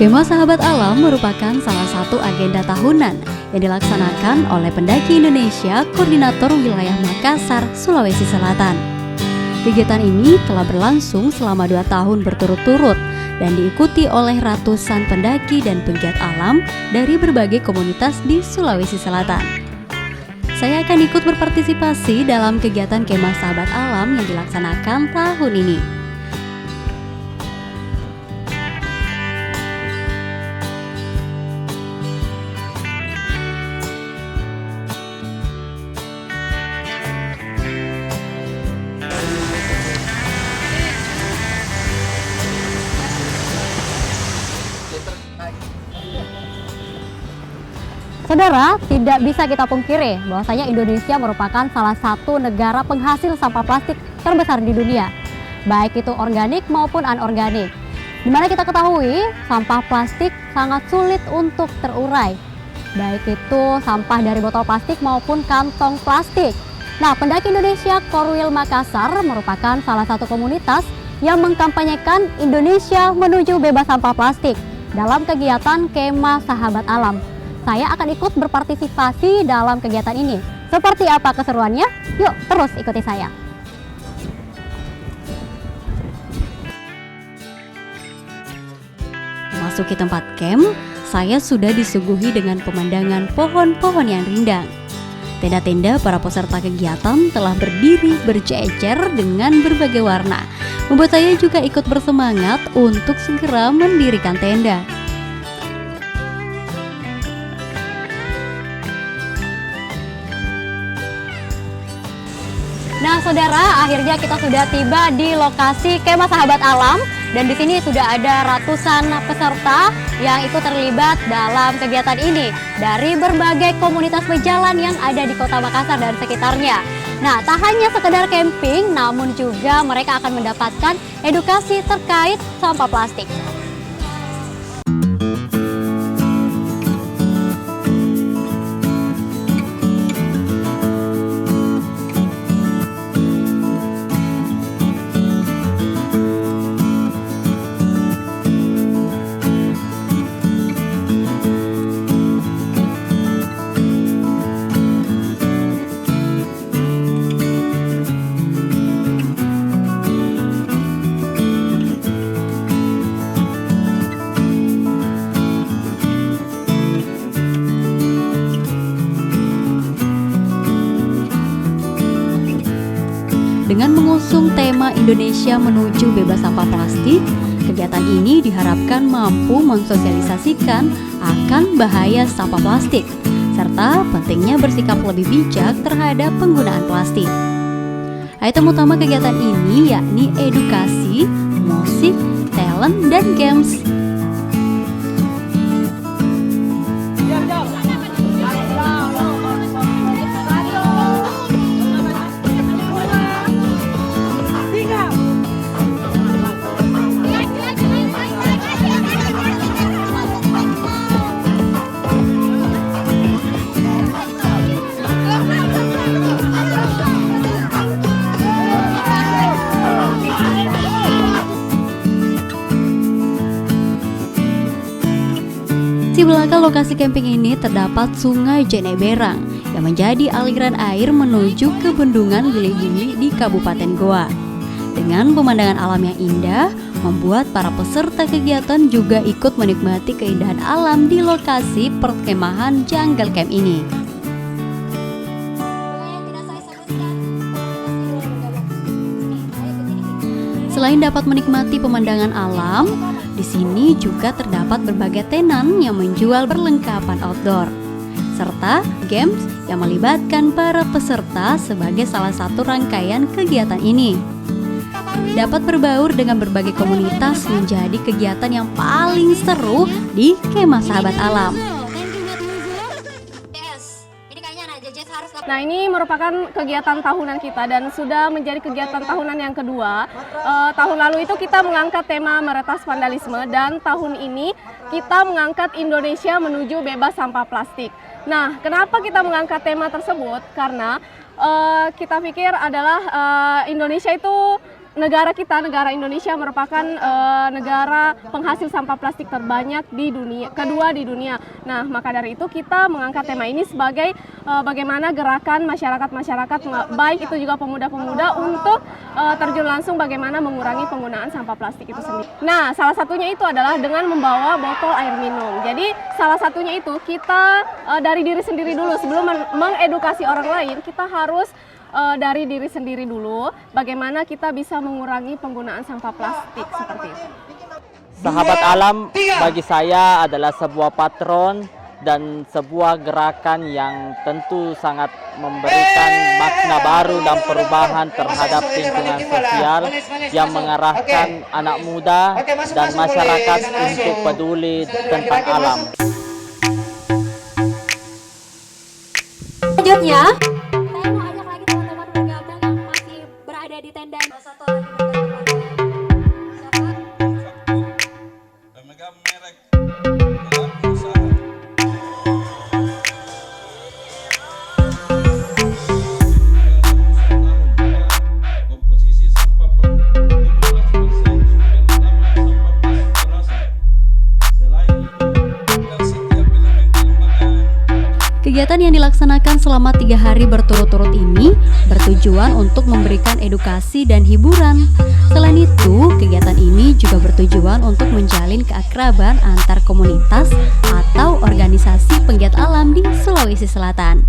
Kemah Sahabat Alam merupakan salah satu agenda tahunan yang dilaksanakan oleh pendaki Indonesia Koordinator Wilayah Makassar, Sulawesi Selatan. Kegiatan ini telah berlangsung selama 2 tahun berturut-turut dan diikuti oleh ratusan pendaki dan penggiat alam dari berbagai komunitas di Sulawesi Selatan. Saya akan ikut berpartisipasi dalam kegiatan Kemah Sahabat Alam yang dilaksanakan tahun ini. Saudara, tidak bisa kita pungkiri bahwasanya Indonesia merupakan salah satu negara penghasil sampah plastik terbesar di dunia, baik itu organik maupun anorganik. Dimana kita ketahui sampah plastik sangat sulit untuk terurai, baik itu sampah dari botol plastik maupun kantong plastik. Nah, pendaki Indonesia Korwil Makassar merupakan salah satu komunitas yang mengkampanyekan Indonesia menuju bebas sampah plastik dalam kegiatan Kemah Sahabat Alam. Saya akan ikut berpartisipasi dalam kegiatan ini. Seperti apa keseruannya? Yuk terus ikuti saya. Memasuki tempat camp, saya sudah disuguhi dengan pemandangan pohon-pohon yang rindang. Tenda-tenda para peserta kegiatan telah berdiri berjejer dengan berbagai warna, membuat saya juga ikut bersemangat untuk segera mendirikan tenda. Nah, saudara, akhirnya kita sudah tiba di lokasi Kemah Sahabat Alam dan di sini sudah ada ratusan peserta yang ikut terlibat dalam kegiatan ini dari berbagai komunitas pejalan yang ada di Kota Makassar dan sekitarnya. Nah, tak hanya sekedar camping, namun juga mereka akan mendapatkan edukasi terkait sampah plastik. Dengan mengusung tema Indonesia menuju bebas sampah plastik, kegiatan ini diharapkan mampu mensosialisasikan akan bahaya sampah plastik, serta pentingnya bersikap lebih bijak terhadap penggunaan plastik. Item utama kegiatan ini yakni edukasi, musik, talent, dan games. Di belakang lokasi camping ini terdapat Sungai Jeneberang yang menjadi aliran air menuju ke Bendungan Gili-Gili di Kabupaten Goa. Dengan pemandangan alam yang indah, membuat para peserta kegiatan juga ikut menikmati keindahan alam di lokasi perkemahan Jungle Camp ini. Selain dapat menikmati pemandangan alam, di sini juga terdapat berbagai tenan yang menjual perlengkapan outdoor, serta games yang melibatkan para peserta sebagai salah satu rangkaian kegiatan ini. Dapat berbaur dengan berbagai komunitas menjadi kegiatan yang paling seru di Kemah Sahabat Alam. Nah, ini merupakan kegiatan tahunan kita dan sudah menjadi kegiatan tahunan yang kedua. Tahun lalu itu kita mengangkat tema meretas vandalisme dan tahun ini kita mengangkat Indonesia menuju bebas sampah plastik. Nah, kenapa kita mengangkat tema tersebut? Karena kita pikir adalah Indonesia itu negara kita, negara Indonesia merupakan negara penghasil sampah plastik terbanyak di dunia, kedua di dunia. Nah, maka dari itu kita mengangkat tema ini sebagai bagaimana gerakan masyarakat baik itu juga pemuda-pemuda untuk terjun langsung bagaimana mengurangi penggunaan sampah plastik itu sendiri. Nah, salah satunya itu adalah dengan membawa botol air minum. Jadi, salah satunya itu kita dari diri sendiri dulu sebelum mengedukasi orang lain, kita harus dari diri sendiri dulu, bagaimana kita bisa mengurangi penggunaan sampah plastik seperti itu. Sahabat alam bagi saya adalah sebuah patron dan sebuah gerakan yang tentu sangat memberikan makna baru dan perubahan terhadap lingkungan sosial yang mengarahkan anak muda dan masyarakat untuk peduli tentang alam. Selanjutnya, saya mau ajak lagi teman-teman bergabung yang masih berada di tenda. Satu lagi pemegang merek pelaku usaha. Komposisi sampah 17% sumber utama sampah plastik berasal. Selain itu, dari setiap elemen kelembagaan. Kegiatan yang dilaksanakan selama 3 hari berturut-turut ini bertujuan untuk memberikan edukasi dan hiburan. Selain itu, kegiatan ini juga bertujuan untuk menjalin keakraban antar komunitas atau organisasi penggiat alam di Sulawesi Selatan.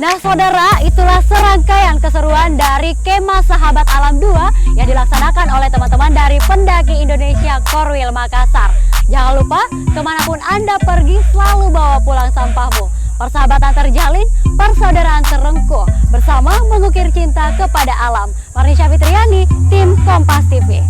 Nah saudara, itulah serangkaian keseruan dari Kemah Sahabat Alam 2 yang dilaksanakan oleh teman-teman dari Pendaki Indonesia Korwil Makassar. Jangan lupa, kemanapun Anda pergi selalu bawa pulang sampahmu. Persahabatan terjalin, persaudaraan terengkuh, bersama mengukir cinta kepada alam. Marnisha Fitriani, tim Kompas TV.